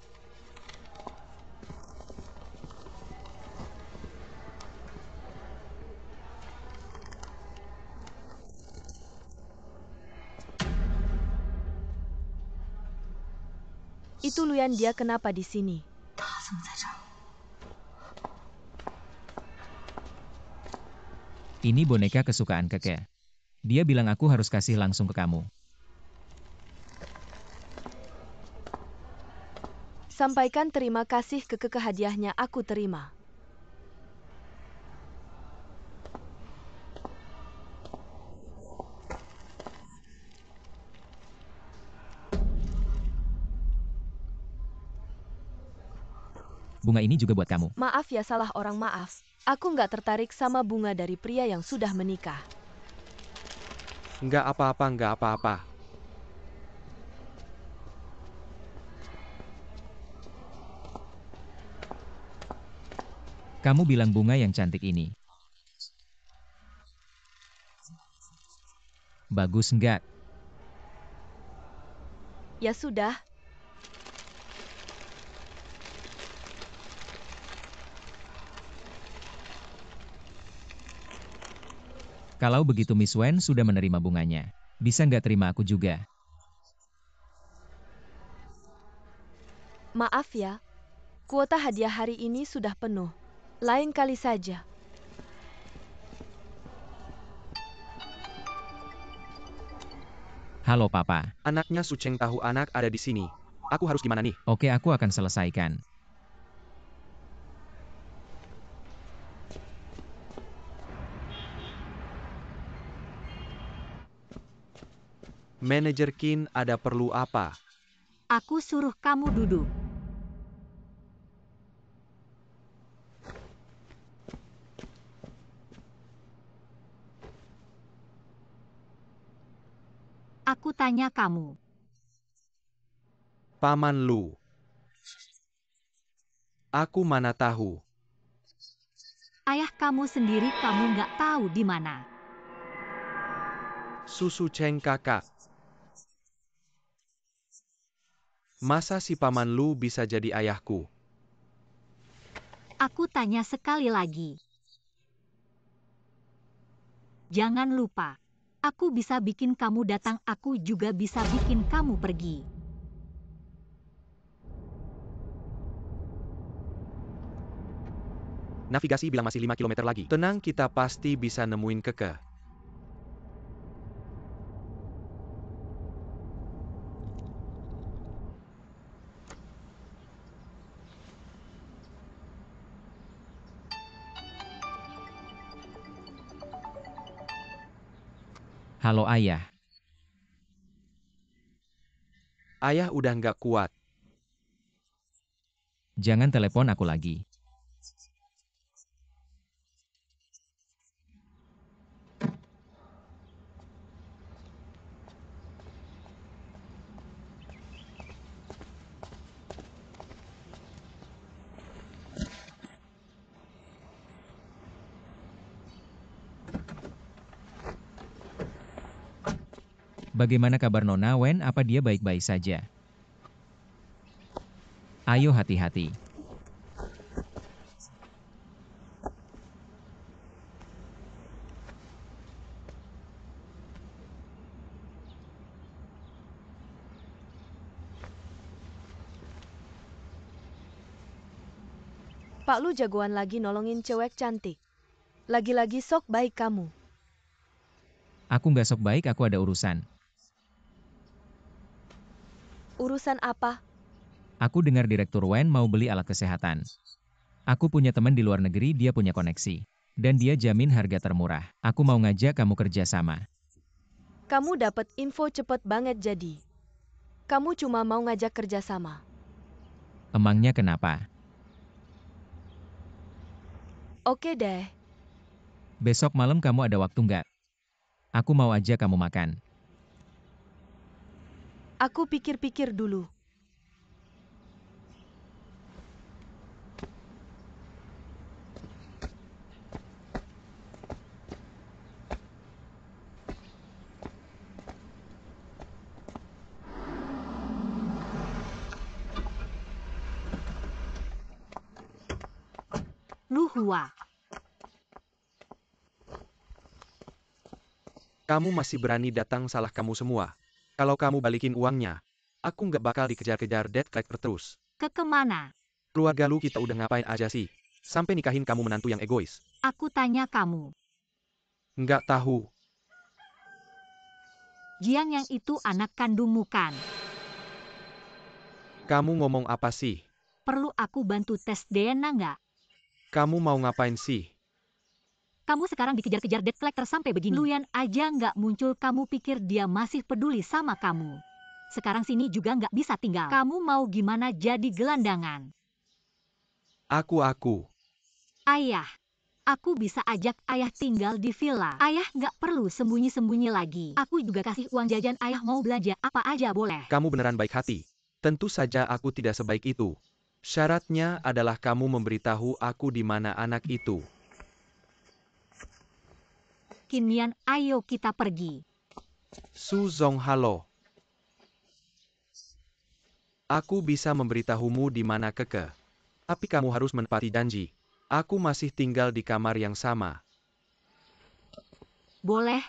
Itu Luyan, dia kenapa di sini? Ini boneka kesukaan Keke. Dia bilang aku harus kasih langsung ke kamu. Sampaikan terima kasih ke hadiahnya, aku terima. Bunga ini juga buat kamu. Maaf ya, salah orang, maaf. Aku nggak tertarik sama bunga dari pria yang sudah menikah. Nggak apa-apa, nggak apa-apa. Kamu bilang bunga yang cantik ini. Bagus nggak? Ya sudah. Kalau begitu Miss Wen sudah menerima bunganya. Bisa nggak terima aku juga? Maaf ya. Kuota hadiah hari ini sudah penuh. Lain kali saja. Halo Papa. Anaknya Sucheng tahu anak ada di sini. Aku harus gimana nih? Oke, aku akan selesaikan. Manajer Qin, ada perlu apa? Aku suruh kamu duduk. Aku tanya kamu. Paman Lu. Aku mana tahu. Ayah kamu sendiri kamu nggak tahu di mana. Susu Cheng kakak. Masa si Paman Lu bisa jadi ayahku? Aku tanya sekali lagi. Jangan lupa. Aku bisa bikin kamu datang, aku juga bisa bikin kamu pergi. Navigasi bilang masih 5 km lagi. Tenang, kita pasti bisa nemuin Keke. Halo Ayah. Ayah udah nggak kuat. Jangan telepon aku lagi. Bagaimana kabar Nona Wen? Apa dia baik-baik saja? Ayo hati-hati. Pak Lu jagoan lagi nolongin cewek cantik. Lagi-lagi sok baik kamu. Aku nggak sok baik, aku ada urusan. Urusan apa? Aku dengar Direktur Wen mau beli alat kesehatan. Aku punya teman di luar negeri, dia punya koneksi. Dan dia jamin harga termurah. Aku mau ngajak kamu kerja sama. Kamu dapat info cepet banget jadi. Kamu cuma mau ngajak kerja sama. Emangnya kenapa? Oke deh. Besok malam kamu ada waktu nggak? Aku mau ajak kamu makan. Aku pikir-pikir dulu. Lu Hua. Kamu masih berani datang, salah kamu semua. Kalau kamu balikin uangnya, aku nggak bakal dikejar-kejar debt collector terus. Ke kemana? Keluarga lu kita udah ngapain aja sih? Sampai nikahin kamu menantu yang egois. Aku tanya kamu. Nggak tahu. Jiang yang itu anak kandungmu kan? Kamu ngomong apa sih? Perlu aku bantu tes DNA nggak? Kamu mau ngapain sih? Kamu sekarang dikejar-kejar debt collector sampai begini. Luyan aja nggak muncul, kamu pikir dia masih peduli sama kamu. Sekarang sini juga nggak bisa tinggal. Kamu mau gimana jadi gelandangan? Aku. Ayah. Aku bisa ajak ayah tinggal di villa. Ayah nggak perlu sembunyi-sembunyi lagi. Aku juga kasih uang jajan, ayah mau belanja apa aja boleh. Kamu beneran baik hati. Tentu saja aku tidak sebaik itu. Syaratnya adalah kamu memberitahu aku di mana anak itu. Kinian, ayo kita pergi. Su Zong, halo. Aku bisa memberitahumu di mana Keke. Tapi kamu harus menepati janji. Aku masih tinggal di kamar yang sama. Boleh.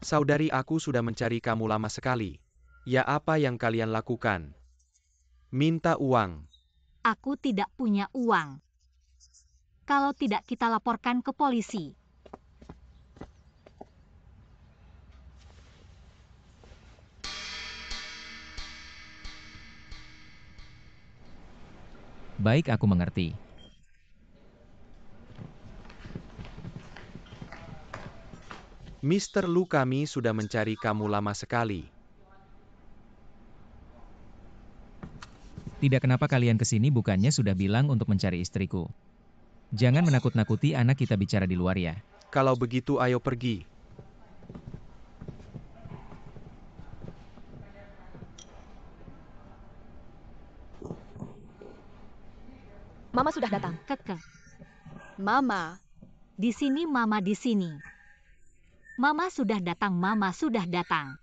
Saudari, aku sudah mencari kamu lama sekali. Ya, apa yang kalian lakukan? Minta uang. Aku tidak punya uang. Kalau tidak kita laporkan ke polisi. Baik, aku mengerti. Mr. Lu, kami sudah mencari kamu lama sekali. Tidak, kenapa kalian kesini? Bukannya sudah bilang untuk mencari istriku. Jangan menakut-nakuti anak, kita bicara di luar ya. Kalau begitu ayo pergi. Mama sudah datang. Keke. Mama, Di sini Mama di sini. Mama sudah datang, Mama sudah datang.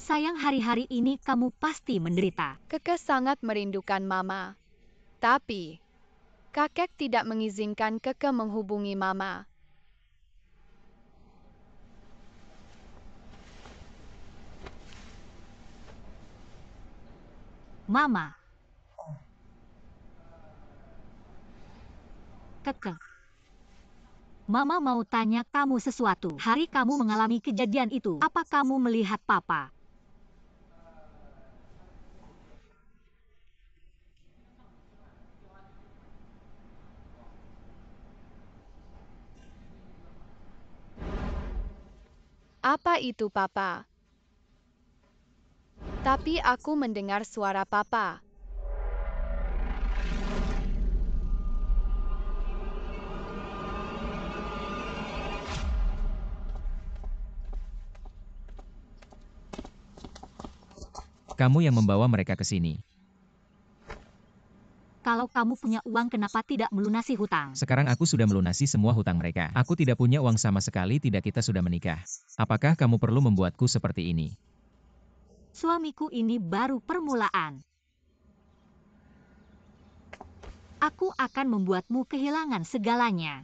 Sayang, hari-hari ini kamu pasti menderita. Keke sangat merindukan Mama. Tapi, kakek tidak mengizinkan Keke menghubungi Mama. Mama. Keke. Mama mau tanya kamu sesuatu. Hari kamu mengalami kejadian itu, apa kamu melihat Papa? Apa itu Papa? Tapi aku mendengar suara Papa. Kamu yang membawa mereka ke sini. Kalau kamu punya uang, kenapa tidak melunasi hutang? Sekarang aku sudah melunasi semua hutang mereka. Aku tidak punya uang sama sekali, tidak kita sudah menikah. Apakah kamu perlu membuatku seperti ini? Suamiku ini baru permulaan. Aku akan membuatmu kehilangan segalanya.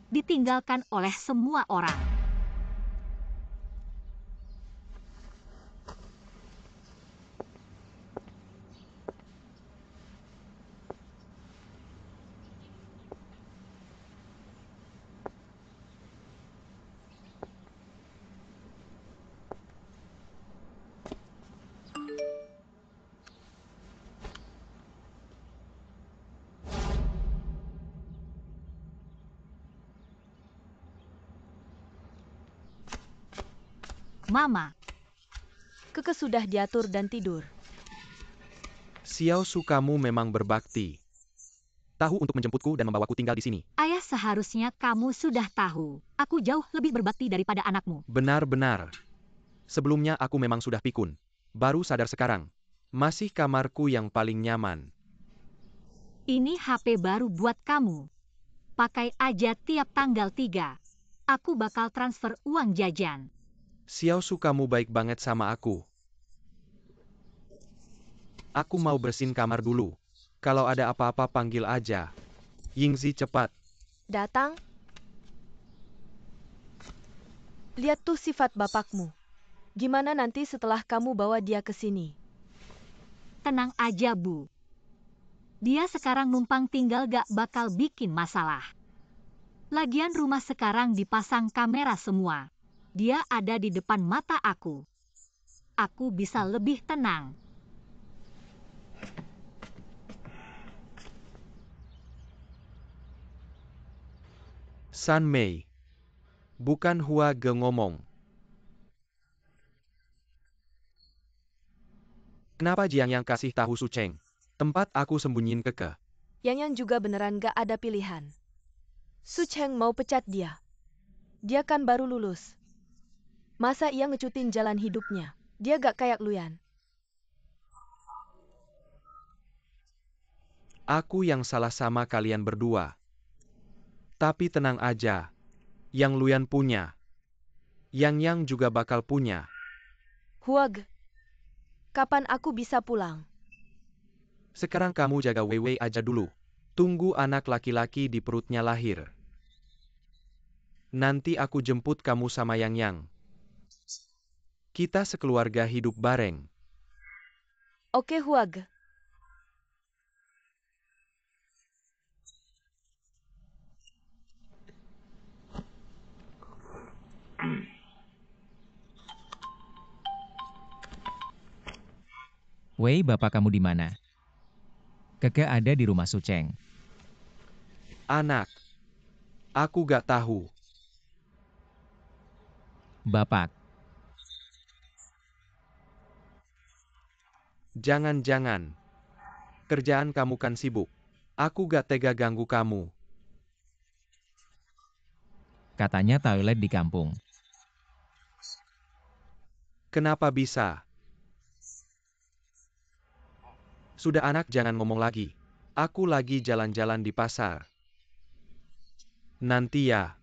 Ditinggalkan oleh semua orang. Mama, Keke sudah diatur dan tidur. Xiao Su, kamu memang berbakti. Tahu untuk menjemputku dan membawaku tinggal di sini. ayah, seharusnya kamu sudah tahu. Aku jauh lebih berbakti daripada anakmu. Benar-benar. Sebelumnya aku memang sudah pikun. Baru sadar sekarang. Masih kamarku yang paling nyaman. Ini HP baru buat kamu. Pakai aja tiap tanggal 3. Aku bakal transfer uang jajan. Xiao Su, kamu baik banget sama aku. Aku mau bersihin kamar dulu. Kalau ada apa-apa panggil aja. Yingzi, cepat. Datang. Lihat tuh sifat bapakmu. Gimana nanti setelah kamu bawa dia ke sini? Tenang aja, Bu. Dia sekarang numpang tinggal, gak bakal bikin masalah. Lagian rumah sekarang dipasang kamera semua. Dia ada di depan mata aku. Aku bisa lebih tenang. San Mei. Bukan Hua Ge ngomong. Kenapa Jiang yang kasih tahu Su Cheng? Tempat aku sembunyiin Keke. Yang juga beneran gak ada pilihan. Su Cheng mau pecat dia. Dia kan baru lulus. Masa ia ngecutin jalan hidupnya? Dia gak kayak Luyan. Aku yang salah sama kalian berdua. Tapi tenang aja. Yang Luyan punya. Yang juga bakal punya. Huag, kapan aku bisa pulang? Sekarang kamu jaga Weiwei aja dulu. Tunggu anak laki-laki di perutnya lahir. Nanti aku jemput kamu sama Yang. Kita sekeluarga hidup bareng. Oke Huag. Wei, bapak kamu di mana? Keke ada di rumah Su Cheng. Anak. Aku gak tahu. Bapak, Jangan-jangan. Kerjaan kamu kan sibuk. Aku gak tega ganggu kamu. katanya toilet di kampung. Kenapa bisa? Sudah anak, jangan ngomong lagi. Aku lagi jalan-jalan di pasar. Nanti ya.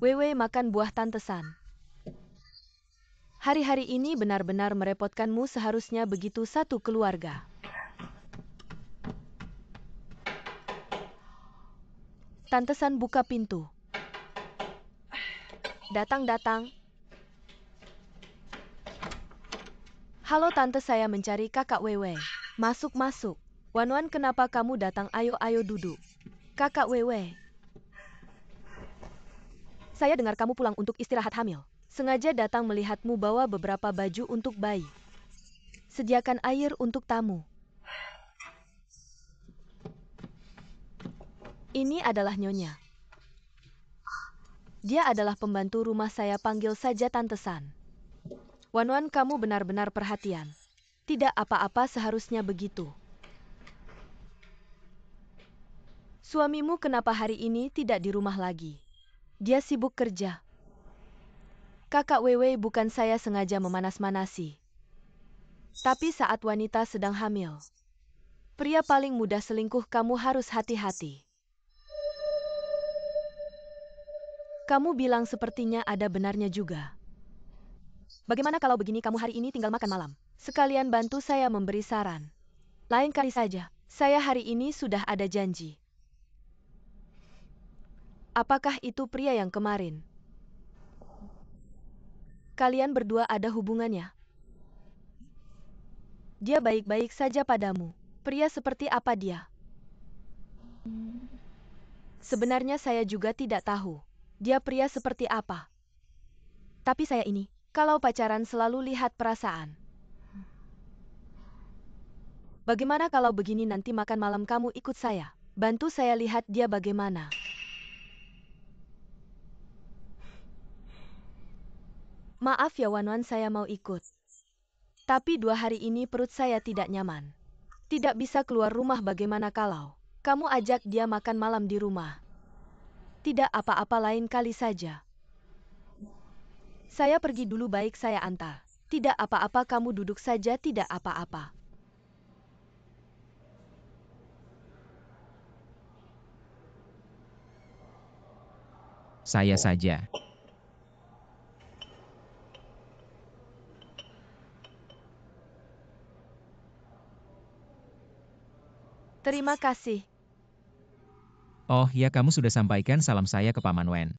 Wewe makan buah tantesan. Hari-hari ini benar-benar merepotkanmu, seharusnya begitu satu keluarga. Tantesan buka pintu. Datang-datang. Halo tante, saya mencari kakak Wewe. Masuk-masuk. Wan-Wan, kenapa kamu datang? Ayo duduk. Kakak Wewe. Saya dengar kamu pulang untuk istirahat hamil. Sengaja datang melihatmu bawa beberapa baju untuk bayi. Sediakan air untuk tamu. Ini adalah Nyonya. Dia adalah pembantu rumah saya, panggil saja Tante San. Wan-Wan, kamu benar-benar perhatian. Tidak apa-apa, seharusnya begitu. Suamimu kenapa hari ini tidak di rumah lagi? Dia sibuk kerja. Kakak Wewe, bukan saya sengaja memanas-manasi. Tapi saat wanita sedang hamil, pria paling mudah selingkuh, kamu harus hati-hati. Kamu bilang sepertinya ada benarnya juga. Bagaimana kalau begini, kamu hari ini tinggal makan malam? Sekalian bantu saya memberi saran. Lain kali saja, saya hari ini sudah ada janji. Apakah itu pria yang kemarin? Kalian berdua ada hubungannya? Dia baik-baik saja padamu. Pria seperti apa dia? Sebenarnya saya juga tidak tahu. Dia pria seperti apa. Tapi saya ini, kalau pacaran selalu lihat perasaan. Bagaimana kalau begini, nanti makan malam kamu ikut saya? Bantu saya lihat dia bagaimana. Maaf ya Wanwan, saya mau ikut. Tapi 2 hari ini perut saya tidak nyaman. Tidak bisa keluar rumah, bagaimana kalau kamu ajak dia makan malam di rumah? Tidak apa-apa, lain kali saja. Saya pergi dulu, baik saya antar. Tidak apa-apa, kamu duduk saja, tidak apa-apa. Saya saja. Terima kasih. Oh ya, kamu sudah sampaikan salam saya ke Paman Wen.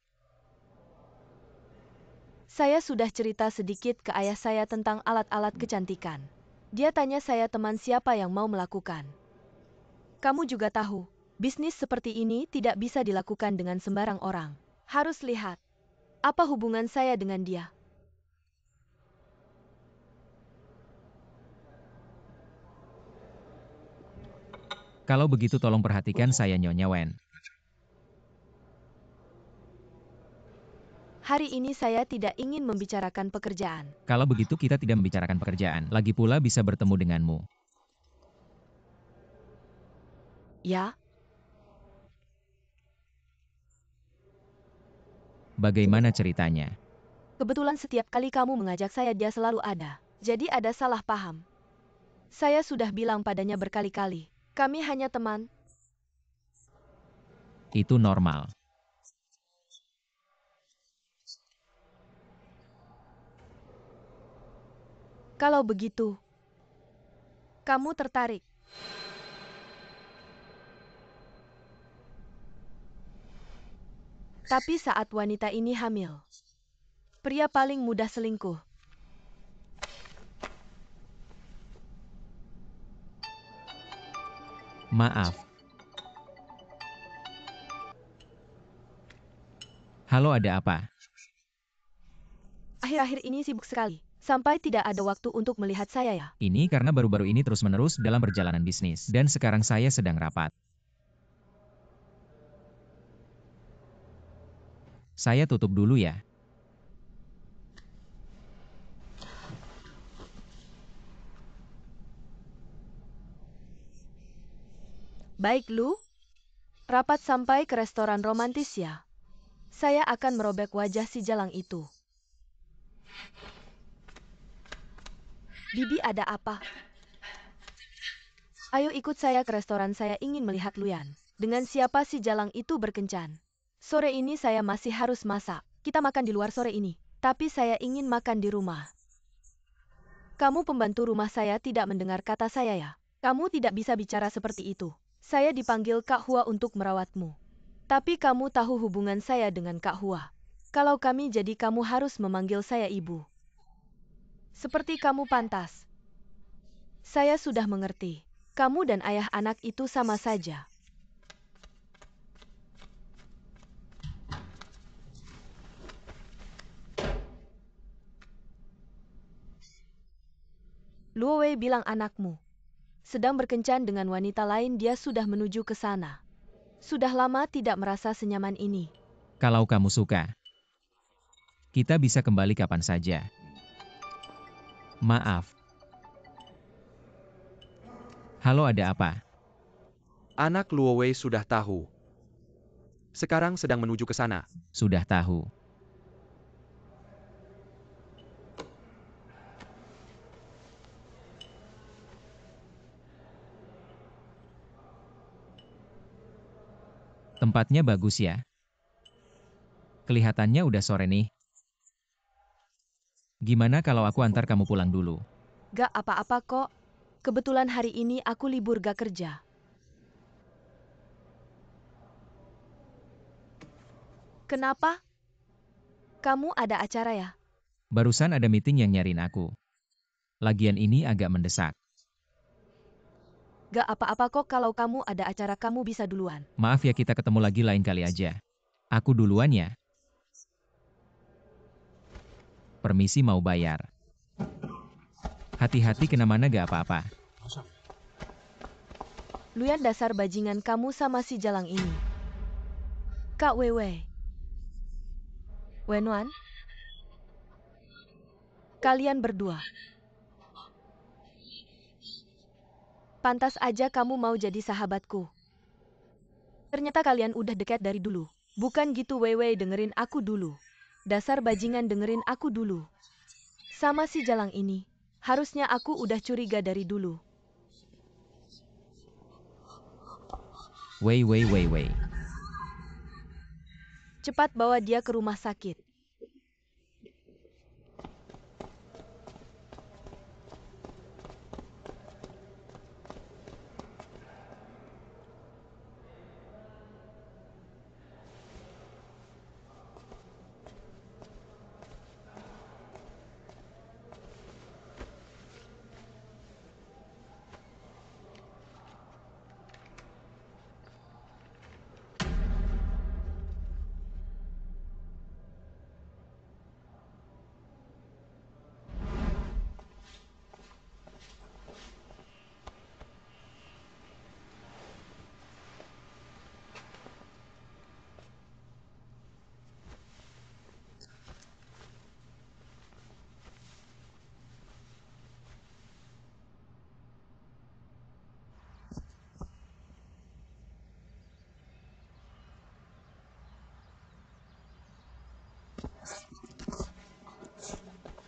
Saya sudah cerita sedikit ke ayah saya tentang alat-alat kecantikan. Dia tanya saya teman siapa yang mau melakukan. Kamu juga tahu, bisnis seperti ini tidak bisa dilakukan dengan sembarang orang. Harus lihat, apa hubungan saya dengan dia. Kalau begitu tolong perhatikan saya, Nyonya Wen. Hari ini saya tidak ingin membicarakan pekerjaan. Kalau begitu kita tidak membicarakan pekerjaan. Lagi pula bisa bertemu denganmu. Ya, Bagaimana ceritanya? kebetulan setiap kali kamu mengajak saya dia selalu ada. Jadi ada salah paham. Saya sudah bilang padanya berkali-kali. Kami hanya teman. Itu normal. Kalau begitu, kamu tertarik. Tapi saat wanita ini hamil, pria paling mudah selingkuh. Maaf. Halo, ada apa? Akhir-akhir ini sibuk sekali, sampai tidak ada waktu untuk melihat saya ya. Ini karena baru-baru ini terus-menerus dalam perjalanan bisnis. Dan sekarang saya sedang rapat. Saya tutup dulu ya. Baik Lu, rapat sampai ke restoran romantis ya. Saya akan merobek wajah si jalang itu. Bibi, ada apa? Ayo ikut saya ke restoran, saya ingin melihat Luyan. Dengan siapa si jalang itu berkencan. Sore ini saya masih harus masak. Kita makan di luar sore ini. Tapi saya ingin makan di rumah. Kamu pembantu rumah saya, tidak mendengar kata saya ya? Kamu tidak bisa bicara seperti itu. Saya dipanggil Kak Hua untuk merawatmu. Tapi kamu tahu hubungan saya dengan Kak Hua. Kalau kami jadi, kamu harus memanggil saya ibu. Seperti kamu pantas. Saya sudah mengerti. Kamu dan ayah anak itu sama saja. Luo Wei bilang anakmu sedang berkencan dengan wanita lain, dia sudah menuju ke sana. Sudah lama tidak merasa senyaman ini. Kalau kamu suka, kita bisa kembali kapan saja. Maaf. Halo, ada apa? Anak Luo Wei sudah tahu Sekarang sedang menuju ke sana. Sudah tahu. Tempatnya bagus ya. Kelihatannya udah sore nih. Gimana kalau aku antar kamu pulang dulu? Gak apa-apa kok. Kebetulan hari ini aku libur gak kerja. Kenapa? Kamu ada acara ya? Barusan ada meeting yang nyariin aku. Lagian ini agak mendesak. Gak apa-apa kok kalau kamu ada acara kamu bisa duluan. Maaf ya, kita ketemu lagi lain kali aja. Aku duluan ya. Permisi, mau bayar. Hati-hati kena-mana, gak apa-apa. Lihat dasar bajingan kamu sama si Jalang ini. Kak Wewe. Wenwan. Kalian berdua. Pantas aja kamu mau jadi sahabatku. Ternyata kalian udah dekat dari dulu. Bukan gitu Wewe, dengerin aku dulu. Dasar bajingan, dengerin aku dulu. Sama si Jalang ini, harusnya aku udah curiga dari dulu. Wei. Cepat bawa dia ke rumah sakit.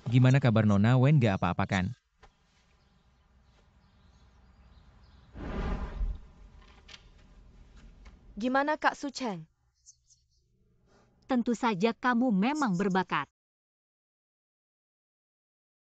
Gimana kabar Nona Wen, gak apa-apa kan? Gimana Kak Sucheng? Tentu saja kamu memang berbakat.